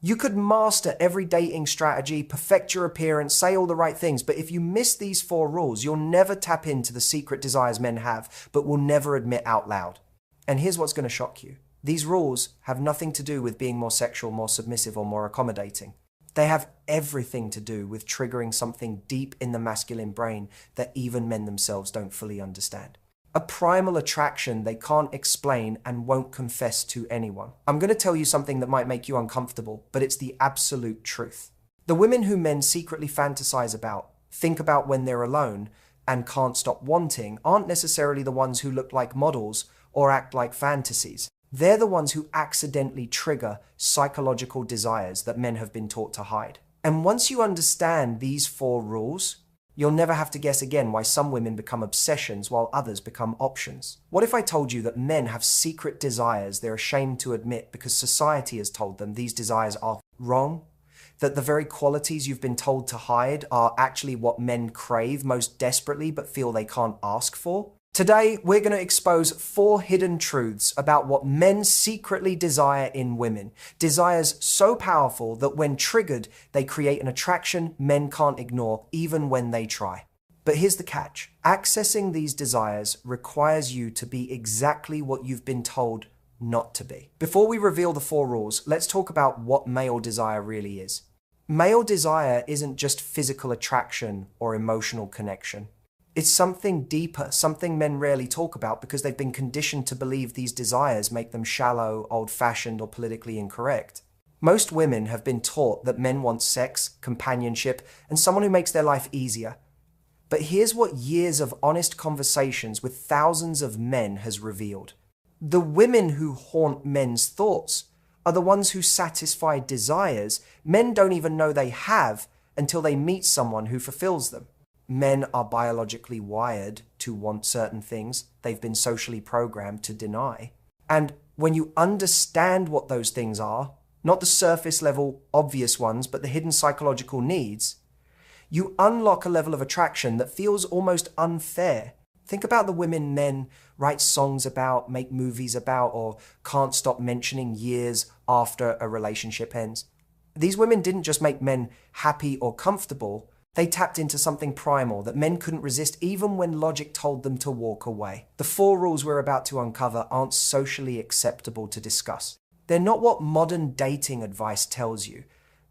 You could master every dating strategy, perfect your appearance, say all the right things, but if you miss these 4 rules, you'll never tap into the secret desires men have, but will never admit out loud. And here's what's going to shock you. These rules have nothing to do with being more sexual, more submissive, or more accommodating. They have everything to do with triggering something deep in the masculine brain that even men themselves don't fully understand. A primal attraction they can't explain and won't confess to anyone. I'm going to tell you something that might make you uncomfortable, but it's the absolute truth. The women who men secretly fantasize about, think about when they're alone, and can't stop wanting aren't necessarily the ones who look like models or act like fantasies. They're the ones who accidentally trigger psychological desires that men have been taught to hide. And once you understand these 4 rules, you'll never have to guess again why some women become obsessions while others become options. What if I told you that men have secret desires they're ashamed to admit because society has told them these desires are wrong? That the very qualities you've been told to hide are actually what men crave most desperately but feel they can't ask for? Today, we're going to expose 4 hidden truths about what men secretly desire in women. Desires so powerful that when triggered, they create an attraction men can't ignore, even when they try. But here's the catch. Accessing these desires requires you to be exactly what you've been told not to be. Before we reveal the 4 rules, let's talk about what male desire really is. Male desire isn't just physical attraction or emotional connection. It's something deeper, something men rarely talk about because they've been conditioned to believe these desires make them shallow, old-fashioned, or politically incorrect. Most women have been taught that men want sex, companionship, and someone who makes their life easier. But here's what years of honest conversations with thousands of men has revealed. The women who haunt men's thoughts are the ones who satisfy desires men don't even know they have until they meet someone who fulfills them. Men are biologically wired to want certain things they've been socially programmed to deny. And when you understand what those things are, not the surface level obvious ones, but the hidden psychological needs, you unlock a level of attraction that feels almost unfair. Think about the women men write songs about, make movies about, or can't stop mentioning years after a relationship ends. These women didn't just make men happy or comfortable, they tapped into something primal that men couldn't resist even when logic told them to walk away. The 4 rules we're about to uncover aren't socially acceptable to discuss. They're not what modern dating advice tells you.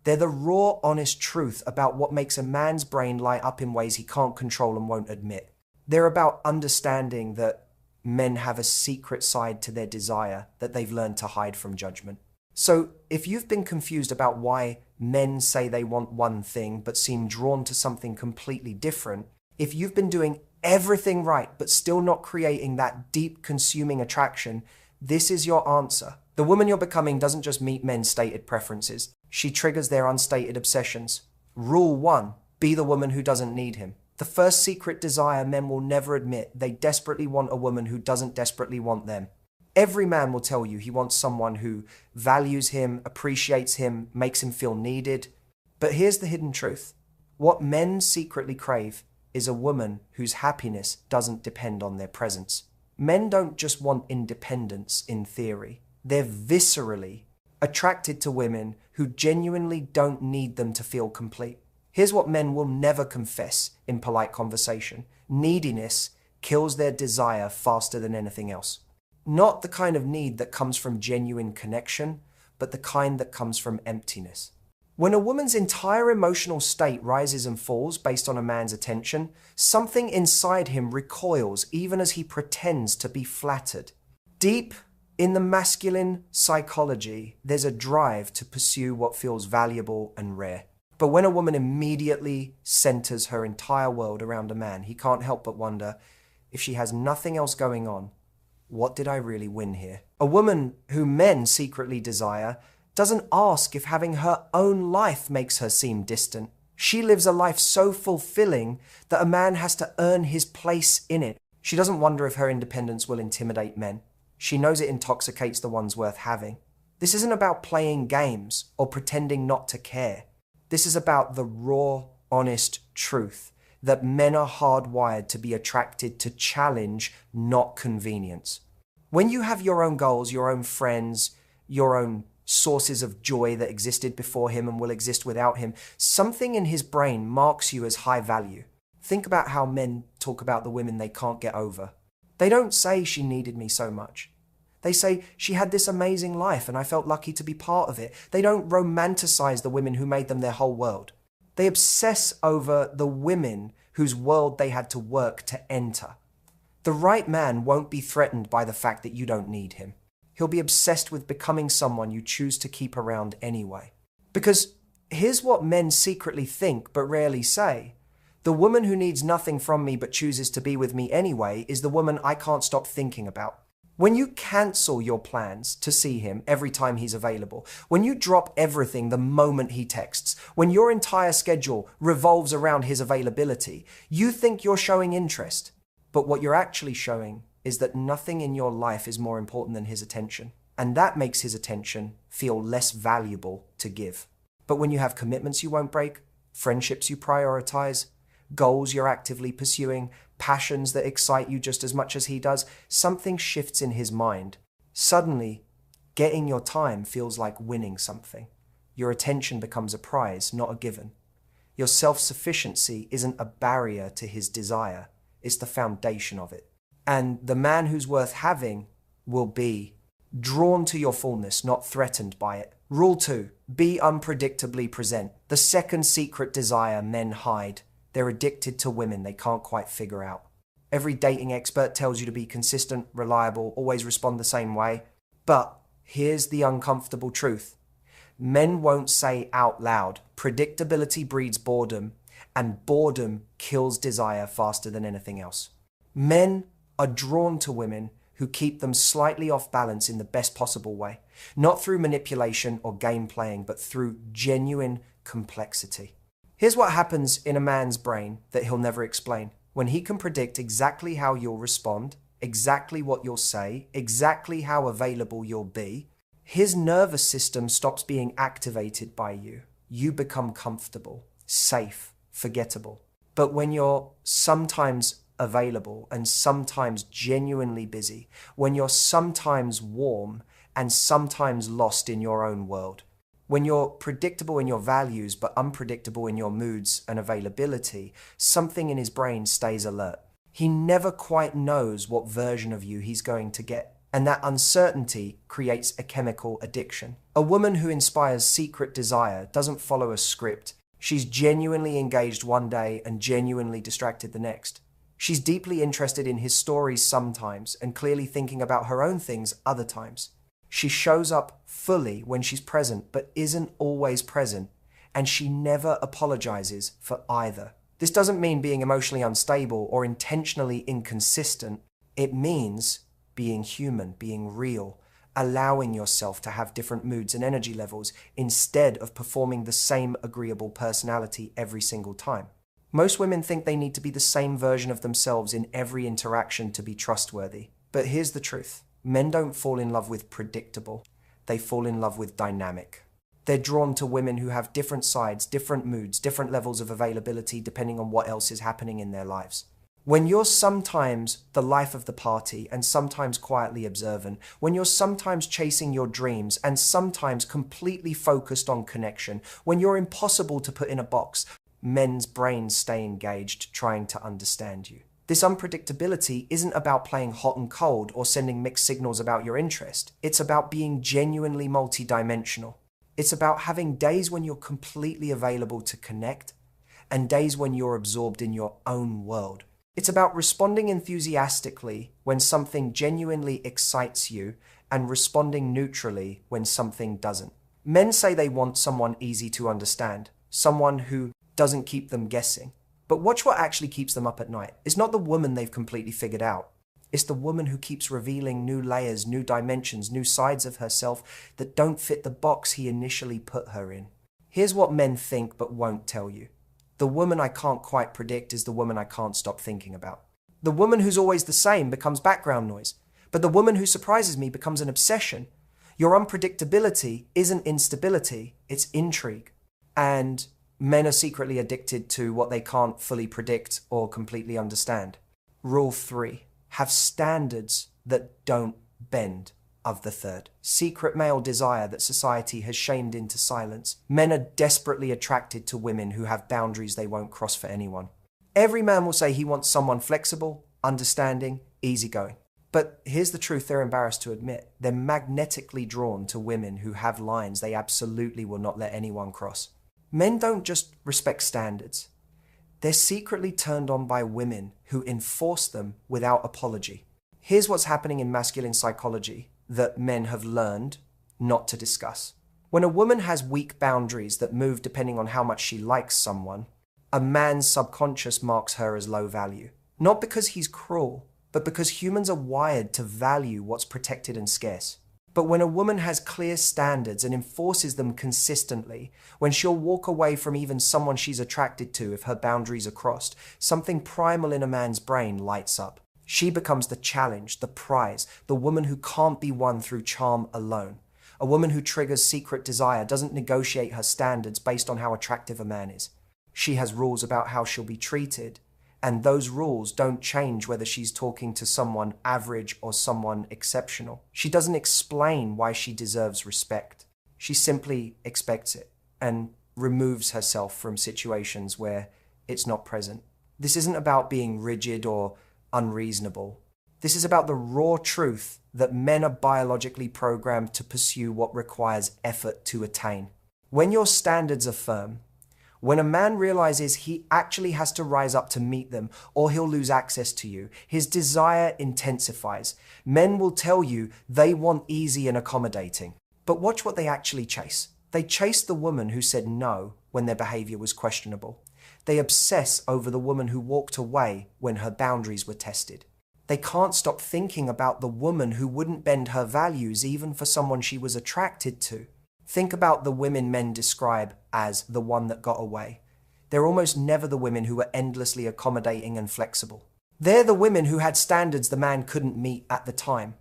They're the raw, honest truth about what makes a man's brain light up in ways he can't control and won't admit. They're about understanding that men have a secret side to their desire that they've learned to hide from judgment. So, if you've been confused about why men say they want one thing but seem drawn to something completely different, if you've been doing everything right but still not creating that deep consuming attraction, this is your answer. The woman you're becoming doesn't just meet men's stated preferences, she triggers their unstated obsessions. Rule 1, be the woman who doesn't need him. The first secret desire men will never admit, they desperately want a woman who doesn't desperately want them. Every man will tell you he wants someone who values him, appreciates him, makes him feel needed. But here's the hidden truth. What men secretly crave is a woman whose happiness doesn't depend on their presence. Men don't just want independence in theory. They're viscerally attracted to women who genuinely don't need them to feel complete. Here's what men will never confess in polite conversation. Neediness kills their desire faster than anything else. Not the kind of need that comes from genuine connection, but the kind that comes from emptiness. When a woman's entire emotional state rises and falls based on a man's attention, something inside him recoils even as he pretends to be flattered. Deep in the masculine psychology, there's a drive to pursue what feels valuable and rare. But when a woman immediately centers her entire world around a man, he can't help but wonder, if she has nothing else going on, what did I really win here? A woman who men secretly desire doesn't ask if having her own life makes her seem distant. She lives a life so fulfilling that a man has to earn his place in it. She doesn't wonder if her independence will intimidate men. She knows it intoxicates the ones worth having. This isn't about playing games or pretending not to care. This is about the raw, honest truth that men are hardwired to be attracted to challenge, not convenience. When you have your own goals, your own friends, your own sources of joy that existed before him and will exist without him. Something in his brain marks you as high value. Think about how men talk about the women they can't get over. They don't say she needed me so much. They say she had this amazing life and I felt lucky to be part of it. They don't romanticize the women who made them their whole world. They obsess over the women whose world they had to work to enter. The right man won't be threatened by the fact that you don't need him. He'll be obsessed with becoming someone you choose to keep around anyway. Because here's what men secretly think but rarely say. The woman who needs nothing from me but chooses to be with me anyway is the woman I can't stop thinking about. When you cancel your plans to see him every time he's available, when you drop everything the moment he texts, when your entire schedule revolves around his availability, you think you're showing interest. But what you're actually showing is that nothing in your life is more important than his attention. And that makes his attention feel less valuable to give. But when you have commitments you won't break, friendships you prioritize, goals you're actively pursuing, passions that excite you just as much as he does, something shifts in his mind. Suddenly, getting your time feels like winning something. Your attention becomes a prize, not a given. Your self-sufficiency isn't a barrier to his desire, it's the foundation of it. And the man who's worth having will be drawn to your fullness, not threatened by it. Rule 2, be unpredictably present. The second secret desire men hide. They're addicted to women they can't quite figure out. Every dating expert tells you to be consistent, reliable, always respond the same way. But here's the uncomfortable truth. Men won't say out loud, predictability breeds boredom, and boredom kills desire faster than anything else. Men are drawn to women who keep them slightly off balance in the best possible way, not through manipulation or game playing, but through genuine complexity. Here's what happens in a man's brain that he'll never explain. When he can predict exactly how you'll respond, exactly what you'll say, exactly how available you'll be, his nervous system stops being activated by you. You become comfortable, safe, forgettable. But when you're sometimes available and sometimes genuinely busy, when you're sometimes warm and sometimes lost in your own world, when you're predictable in your values but unpredictable in your moods and availability, something in his brain stays alert. He never quite knows what version of you he's going to get, and that uncertainty creates a chemical addiction. A woman who inspires secret desire doesn't follow a script. She's genuinely engaged one day and genuinely distracted the next. She's deeply interested in his stories sometimes and clearly thinking about her own things other times. She shows up fully when she's present, but isn't always present, and she never apologizes for either. This doesn't mean being emotionally unstable or intentionally inconsistent. It means being human, being real, allowing yourself to have different moods and energy levels instead of performing the same agreeable personality every single time. Most women think they need to be the same version of themselves in every interaction to be trustworthy. But here's the truth. Men don't fall in love with predictable. They fall in love with dynamic. They're drawn to women who have different sides, different moods, different levels of availability depending on what else is happening in their lives. When you're sometimes the life of the party and sometimes quietly observant, when you're sometimes chasing your dreams and sometimes completely focused on connection, when you're impossible to put in a box, men's brains stay engaged trying to understand you. This unpredictability isn't about playing hot and cold or sending mixed signals about your interest. It's about being genuinely multidimensional. It's about having days when you're completely available to connect and days when you're absorbed in your own world. It's about responding enthusiastically when something genuinely excites you and responding neutrally when something doesn't. Men say they want someone easy to understand, someone who doesn't keep them guessing. But watch what actually keeps them up at night. It's not the woman they've completely figured out. It's the woman who keeps revealing new layers, new dimensions, new sides of herself that don't fit the box he initially put her in. Here's what men think but won't tell you. The woman I can't quite predict is the woman I can't stop thinking about. The woman who's always the same becomes background noise. But the woman who surprises me becomes an obsession. Your unpredictability isn't instability, it's intrigue. And men are secretly addicted to what they can't fully predict or completely understand. Rule 3. Have standards that don't bend. of the third. Secret male desire that society has shamed into silence. Men are desperately attracted to women who have boundaries they won't cross for anyone. Every man will say he wants someone flexible, understanding, easygoing. But here's the truth they're embarrassed to admit. They're magnetically drawn to women who have lines they absolutely will not let anyone cross. Men don't just respect standards. They're secretly turned on by women who enforce them without apology. Here's what's happening in masculine psychology that men have learned not to discuss. When a woman has weak boundaries that move depending on how much she likes someone, a man's subconscious marks her as low value. Not because he's cruel, but because humans are wired to value what's protected and scarce. But when a woman has clear standards and enforces them consistently, when she'll walk away from even someone she's attracted to if her boundaries are crossed, something primal in a man's brain lights up. She becomes the challenge, the prize, the woman who can't be won through charm alone. A woman who triggers secret desire doesn't negotiate her standards based on how attractive a man is. She has rules about how she'll be treated, and those rules don't change whether she's talking to someone average or someone exceptional. She doesn't explain why she deserves respect. She simply expects it and removes herself from situations where it's not present. This isn't about being rigid or unreasonable. This is about the raw truth that men are biologically programmed to pursue what requires effort to attain. When your standards are firm, when a man realizes he actually has to rise up to meet them or he'll lose access to you, his desire intensifies. Men will tell you they want easy and accommodating. But watch what they actually chase. They chase the woman who said no when their behavior was questionable. They obsess over the woman who walked away when her boundaries were tested. They can't stop thinking about the woman who wouldn't bend her values even for someone she was attracted to. Think about the women men describe as the one that got away. They're almost never the women who were endlessly accommodating and flexible. They're the women who had standards the man couldn't meet at the time,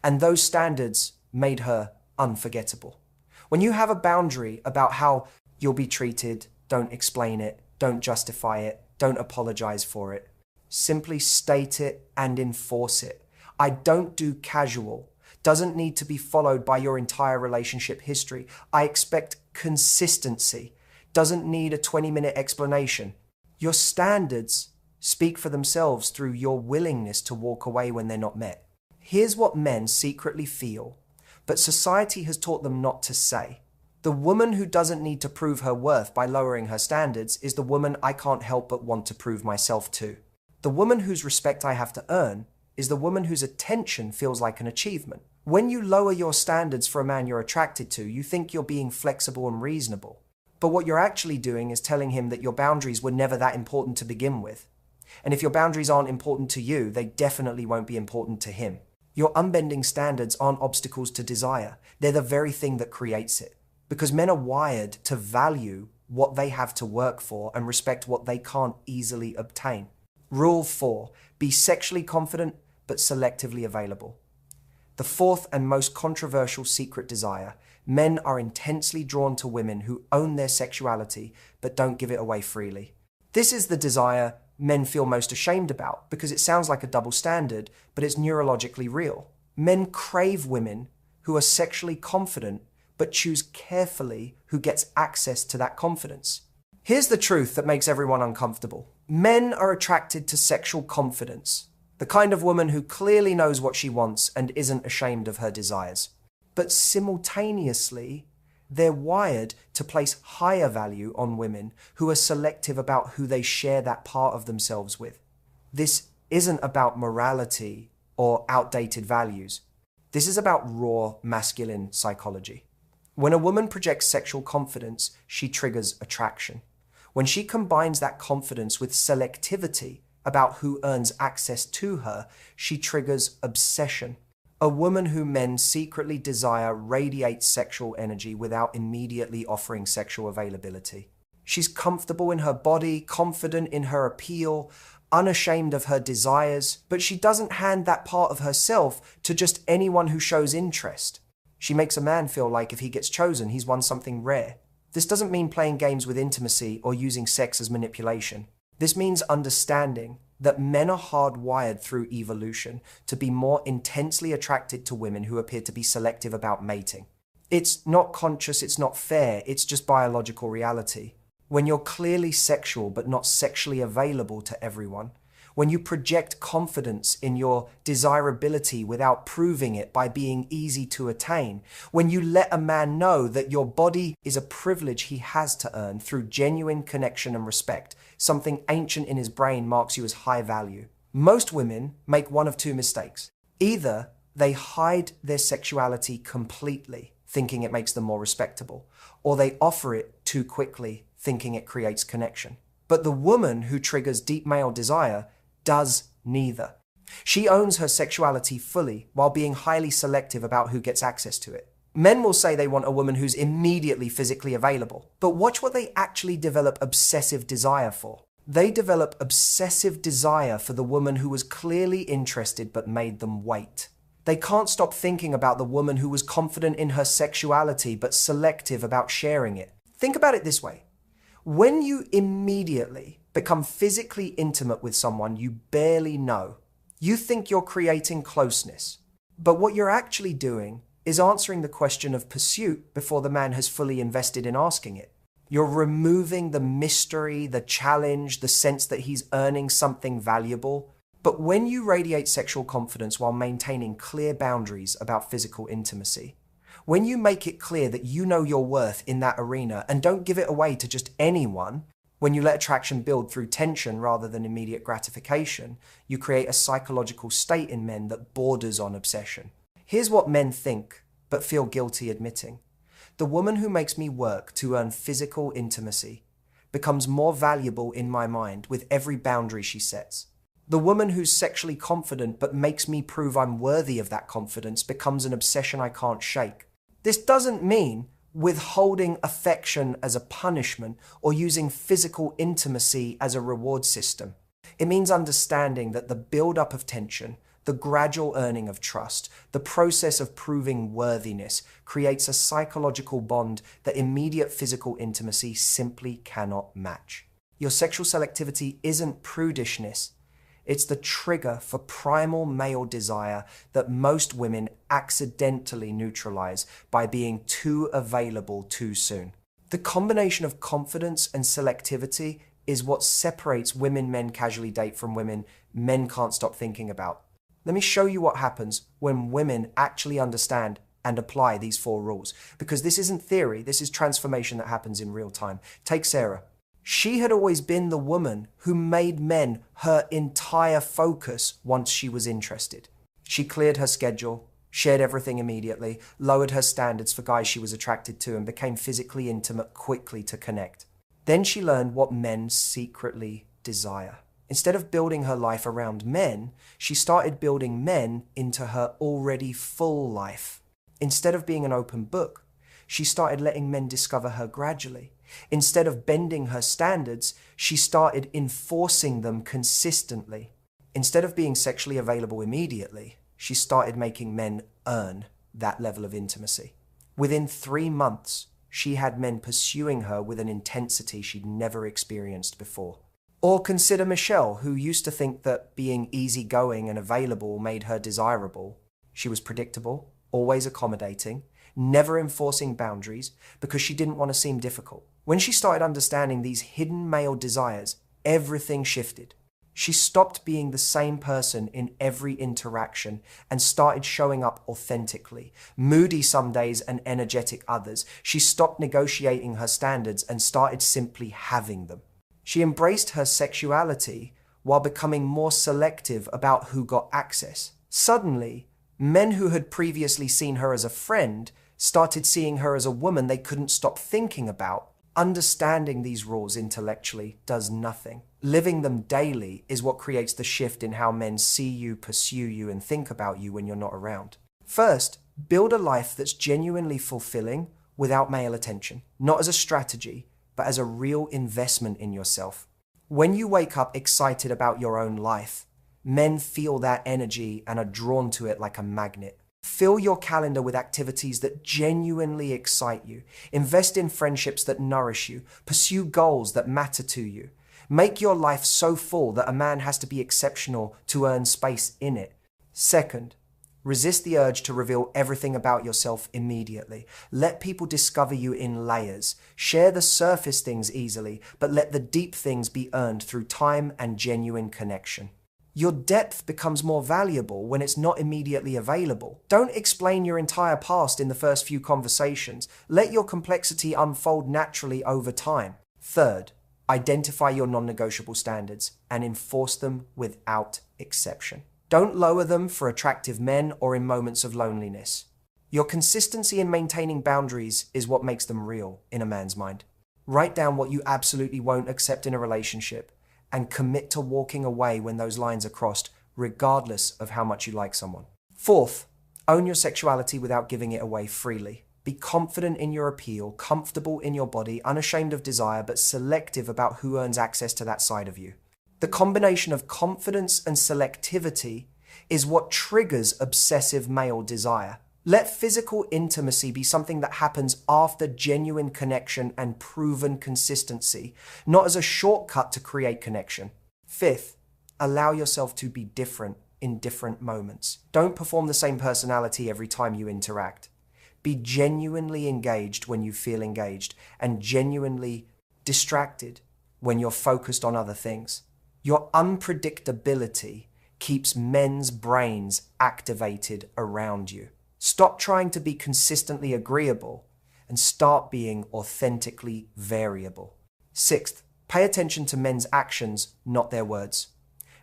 and those standards made her unforgettable. When you have a boundary about how you'll be treated, don't explain it, don't justify it, don't apologize for it. Simply state it and enforce it. I don't do casual. Doesn't need to be followed by your entire relationship history. I expect consistency. Doesn't need a 20-minute explanation. Your standards speak for themselves through your willingness to walk away when they're not met. Here's what men secretly feel, but society has taught them not to say. The woman who doesn't need to prove her worth by lowering her standards is the woman I can't help but want to prove myself to. The woman whose respect I have to earn is the woman whose attention feels like an achievement. When you lower your standards for a man you're attracted to, you think you're being flexible and reasonable. But what you're actually doing is telling him that your boundaries were never that important to begin with. And if your boundaries aren't important to you, they definitely won't be important to him. Your unbending standards aren't obstacles to desire. They're the very thing that creates it. Because men are wired to value what they have to work for and respect what they can't easily obtain. Rule 4. Be sexually confident but selectively available. The fourth and most controversial secret desire. Men are intensely drawn to women who own their sexuality but don't give it away freely. This is the desire men feel most ashamed about because it sounds like a double standard, but it's neurologically real. Men crave women who are sexually confident but choose carefully who gets access to that confidence. Here's the truth that makes everyone uncomfortable. Men are attracted to sexual confidence, the kind of woman who clearly knows what she wants and isn't ashamed of her desires. But simultaneously, they're wired to place higher value on women who are selective about who they share that part of themselves with. This isn't about morality or outdated values. This is about raw masculine psychology. When a woman projects sexual confidence, she triggers attraction. When she combines that confidence with selectivity about who earns access to her, she triggers obsession. A woman who men secretly desire radiates sexual energy without immediately offering sexual availability. She's comfortable in her body, confident in her appeal, unashamed of her desires, but she doesn't hand that part of herself to just anyone who shows interest. She makes a man feel like if he gets chosen, he's won something rare. This doesn't mean playing games with intimacy or using sex as manipulation. This means understanding that men are hardwired through evolution to be more intensely attracted to women who appear to be selective about mating. It's not conscious, it's not fair, it's just biological reality. When you're clearly sexual but not sexually available to everyone, when you project confidence in your desirability without proving it by being easy to attain, when you let a man know that your body is a privilege he has to earn through genuine connection and respect, something ancient in his brain marks you as high value. Most women make one of two mistakes. Either they hide their sexuality completely, thinking it makes them more respectable, or they offer it too quickly, thinking it creates connection. But the woman who triggers deep male desire does neither. She owns her sexuality fully while being highly selective about who gets access to it. Men will say they want a woman who's immediately physically available, but watch what they actually develop obsessive desire for. They develop obsessive desire for the woman who was clearly interested but made them wait. They can't stop thinking about the woman who was confident in her sexuality but selective about sharing it. Think about it this way. When you immediately become physically intimate with someone you barely know, you think you're creating closeness. But what you're actually doing is answering the question of pursuit before the man has fully invested in asking it. You're removing the mystery, the challenge, the sense that he's earning something valuable. But when you radiate sexual confidence while maintaining clear boundaries about physical intimacy, when you make it clear that you know your worth in that arena and don't give it away to just anyone, when you let attraction build through tension rather than immediate gratification, you create a psychological state in men that borders on obsession. Here's what men think, but feel guilty admitting. The woman who makes me work to earn physical intimacy becomes more valuable in my mind with every boundary she sets. The woman who's sexually confident but makes me prove I'm worthy of that confidence becomes an obsession I can't shake. This doesn't mean withholding affection as a punishment or using physical intimacy as a reward system. It means understanding that the build-up of tension, the gradual earning of trust, the process of proving worthiness creates a psychological bond that immediate physical intimacy simply cannot match. Your sexual selectivity isn't prudishness. It's the trigger for primal male desire that most women accidentally neutralize by being too available too soon. The combination of confidence and selectivity is what separates women men casually date from women men can't stop thinking about. Let me show you what happens when women actually understand and apply these 4 rules. Because this isn't theory, this is transformation that happens in real time. Take Sarah. She had always been the woman who made men her entire focus once she was interested. She cleared her schedule, shared everything immediately, lowered her standards for guys she was attracted to, and became physically intimate quickly to connect. Then she learned what men secretly desire. Instead of building her life around men, she started building men into her already full life. Instead of being an open book, she started letting men discover her gradually. Instead of bending her standards, she started enforcing them consistently. Instead of being sexually available immediately, she started making men earn that level of intimacy. Within 3 months, she had men pursuing her with an intensity she'd never experienced before. Or consider Michelle, who used to think that being easygoing and available made her desirable. She was predictable, always accommodating, never enforcing boundaries because she didn't want to seem difficult. When she started understanding these hidden male desires, everything shifted. She stopped being the same person in every interaction and started showing up authentically, moody some days and energetic others. She stopped negotiating her standards and started simply having them. She embraced her sexuality while becoming more selective about who got access. Suddenly, men who had previously seen her as a friend started seeing her as a woman they couldn't stop thinking about. Understanding these rules intellectually does nothing. Living them daily is what creates the shift in how men see you, pursue you, and think about you when you're not around. First, build a life that's genuinely fulfilling without male attention, not as a strategy, but as a real investment in yourself. When you wake up excited about your own life, men feel that energy and are drawn to it like a magnet. Fill your calendar with activities that genuinely excite you. Invest in friendships that nourish you. Pursue goals that matter to you. Make your life so full that a man has to be exceptional to earn space in it. Second, resist the urge to reveal everything about yourself immediately. Let people discover you in layers. Share the surface things easily, but let the deep things be earned through time and genuine connection. Your depth becomes more valuable when it's not immediately available. Don't explain your entire past in the first few conversations. Let your complexity unfold naturally over time. Third, identify your non-negotiable standards and enforce them without exception. Don't lower them for attractive men or in moments of loneliness. Your consistency in maintaining boundaries is what makes them real in a man's mind. Write down what you absolutely won't accept in a relationship and commit to walking away when those lines are crossed, regardless of how much you like someone. Fourth, own your sexuality without giving it away freely. Be confident in your appeal, comfortable in your body, unashamed of desire, but selective about who earns access to that side of you. The combination of confidence and selectivity is what triggers obsessive male desire. Let physical intimacy be something that happens after genuine connection and proven consistency, not as a shortcut to create connection. Fifth, allow yourself to be different in different moments. Don't perform the same personality every time you interact. Be genuinely engaged when you feel engaged and genuinely distracted when you're focused on other things. Your unpredictability keeps men's brains activated around you. Stop trying to be consistently agreeable and start being authentically variable. Sixth, pay attention to men's actions, not their words.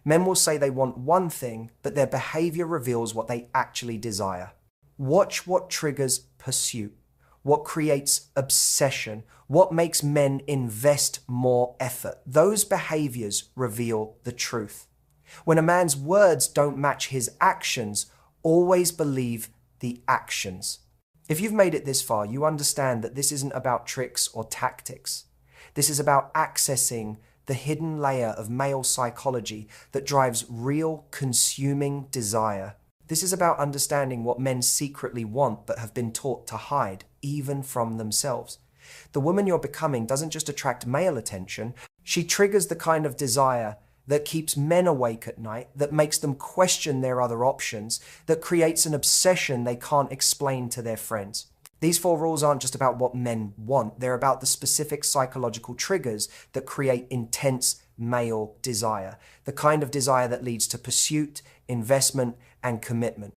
Men will say they want one thing, but their behavior reveals what they actually desire. Watch what triggers pursuit, what creates obsession, what makes men invest more effort. Those behaviors reveal the truth. When a man's words don't match his actions, always believe the actions. If you've made it this far, you understand that this isn't about tricks or tactics. This is about accessing the hidden layer of male psychology that drives real consuming desire. This is about understanding what men secretly want but have been taught to hide, even from themselves. The woman you're becoming doesn't just attract male attention, she triggers the kind of desire that keeps men awake at night, that makes them question their other options, that creates an obsession they can't explain to their friends. These 4 rules aren't just about what men want, they're about the specific psychological triggers that create intense male desire, the kind of desire that leads to pursuit, investment, and commitment.